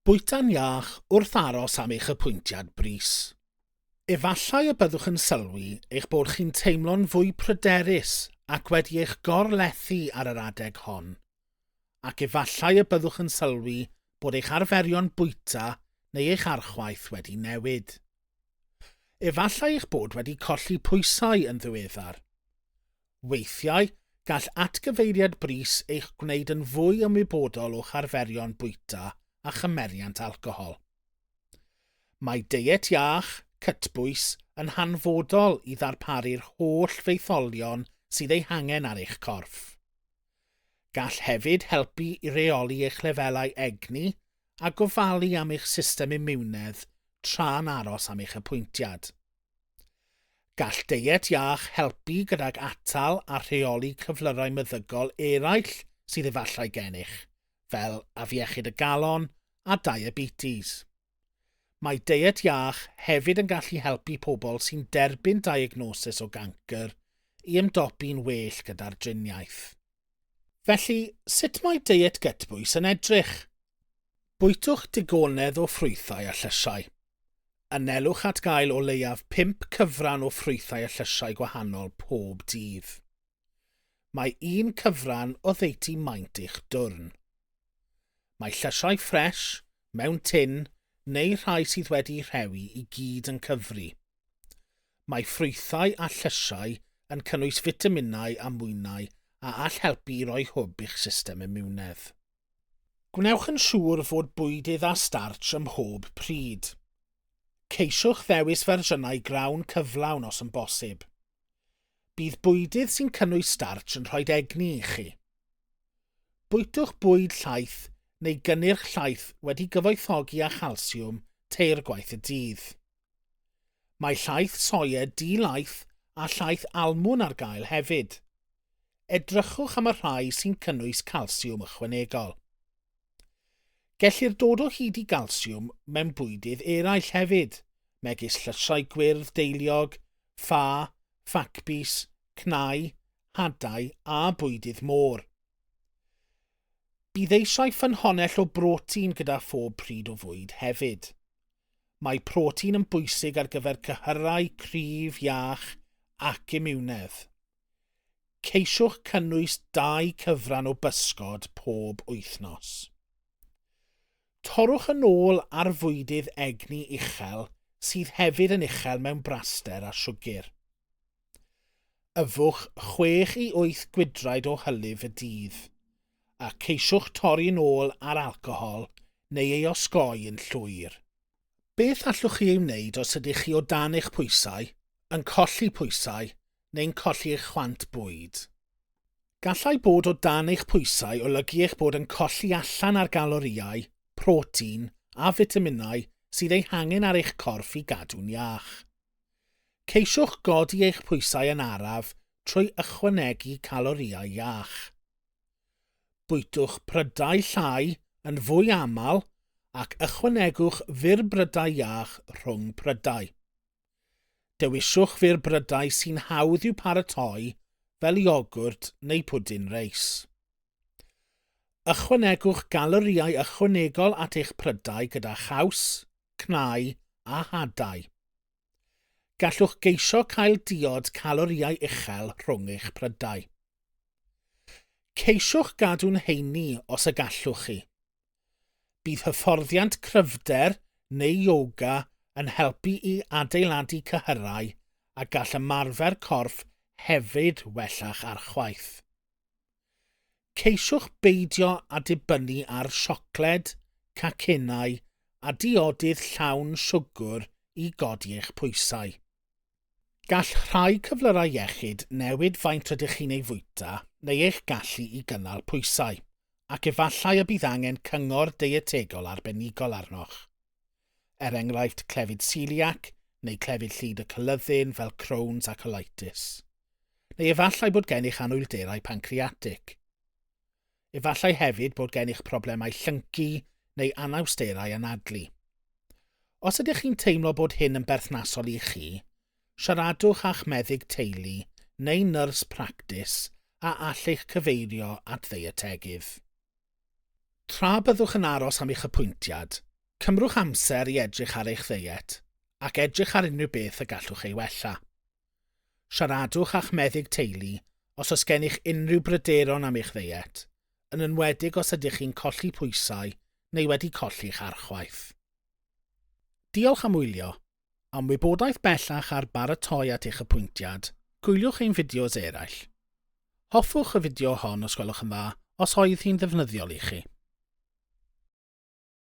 Bwyta'n iach wrth aros am eich apwyntiad brys. Efallai y byddwch yn sylwi eich bod chi'n teimlo'n fwy pryderus ac wedi eich gorlethu ar yr adeg hon, ac efallai y byddwch yn sylwi bod eich arferion bwyta neu eich archwaith wedi newid. Efallai eich bod wedi colli pwysau yn ddiweddar. Weithiau, gall atgyfeiriad brys eich gwneud yn fwy ymwybodol o'ch arferion bwyta a chymeriant alcohol. Mae diet iach, cytbwys, yn hanfodol i ddarparu'r holl feitholion sydd eu hangen ar eich corff. Gall hefyd helpu i reoli eich lefelau egni a gofalu am eich system immunedd tra'n aros am eich apwyntiad. Gall diet iach helpu gydag atal a rheoli cyflyrau meddygol eraill sydd efallai gennych, fel afiechyd y galon a diabetes. Mae diet iach hefyd yn gallu helpu pobl sy'n derbyn diagnosis o gancr i ymdopi'n well gyda'r driniaeth. Felly, sut mae diet gytbwys yn edrych? Bwytwch digonedd o ffrwythau a llysau. Anelwch at gael o leiaf 5 cyfran o ffrwythau a llysau gwahanol pob dydd. Mae un cyfran o ddeiti maint i'ch dwrn. Mae llysau ffres, mewn tin, neu rhai sydd wedi'i rhewi i gyd yn cyfri. Mae ffrwythau a llysau yn cynnwys fitaminau a mwynau a all helpu i roi hwb i'ch system immunedd. Gwnewch yn siŵr fod bwydydd a starch ym mhob pryd. Ceisiwch ddewis fersiynau grawn cyflawn os yn bosib. Bydd bwydydd sy'n cynnwys starch yn rhoi egni i chi. Bwytwch bwyd llaeth neu gynnyrch llaeth wedi gyfoethogi â chalsiwm teir gwaith y dydd. Mae llaeth soia di-laeth a llaeth almwn ar gael hefyd. Edrychwch am y rhai sy'n cynnwys calsiwm ychwanegol. Gellir dod o hyd i galsiwm mewn bwydydd eraill hefyd, megis llysau gwyrdd deiliog, ffa, ffacbys, cnau, hadau a bwydydd môr. Bydd eisiau ffynhonnell o brotein gyda phob pryd o fwyd hefyd. Mae protein yn bwysig ar gyfer cyhyrau, cryf, iach ac immunedd. Ceisiwch cynnwys 2 cyfran o bysgod pob wythnos. Torrwch yn ôl ar fwydydd egni uchel sydd hefyd yn uchel mewn braster a siwgr. Yfwch 6 i 8 gwydraid o hylif y dydd, a ceisiwch torri yn ôl ar alcohol neu ei osgoi yn llwyr. Beth allwch chi ei wneud os ydych chi o dan eich pwysau, yn colli pwysau neu'n colli eich chwant bwyd? Gallai bod o dan eich pwysau olygu eich bod yn colli allan ar galorïau, protein a fitaminau sydd eu hangen ar eich corff i gadw'n iach. Ceisiwch godi eich pwysau yn araf trwy ychwanegu calorïau iach. Bwytwch prydau llai yn fwy aml ac ychwanegwch furbrydau iach rhwng prydau. Dewiswch furbrydau sy'n hawdd i'w paratoi fel iogwrt neu pwdin reis. Ychwanegwch galorïau ychwanegol at eich prydau gyda chaws, cnau a hadau. Gallwch geisio cael diod calorïau uchel rhwng eich prydau. Ceisiwch gadw'n heini os y gallwch chi. Bydd hyfforddiant cryfder neu yoga yn helpu i adeiladu cyhyrau a gall ymarfer corff hefyd wella'ch archwaith. Ceisiwch beidio a dibynnu ar siocled, cacenau a diodydd llawn siwgr i godi eich pwysau. Gall rhai cyflyrau iechyd newid faint rydych chi'n ei fwyta neu eich gallu i gynnal pwysau, ac efallai y bydd angen cyngor dietegol arbenigol arnoch. Enghraifft clefyd celiac neu clefyd llid y cylyddyn fel Crohn's a colitis. Neu efallai bod gennych anhwylderau pancreatic. Efallai hefyd bod gennych problemau llyncu neu anawsterau anadlu. Os ydych chi'n teimlo bod hyn yn berthnasol i chi, siaradwch a'ch meddyg teulu neu nyrs practis a all eich cyfeirio at ddietegydd. Tra byddwch yn aros am eich apwyntiad, Cymrwch amser i edrych ar eich ddiet ac edrych ar unrhyw beth y gallwch ei wella. Siaradwch a'ch meddyg teulu os oes gennych unrhyw bryderon am eich ddiet, yn enwedig os ydych chi'n colli pwysau neu wedi colli'ch archwaith. Diolch am wylio. Am wybodaeth bellach ar baratoi at eich apwyntiad, gwylwch ein fideos eraill. Hoffwch y fideo hon os gwelwch yn dda os oedd hi'n ddefnyddiol i chi.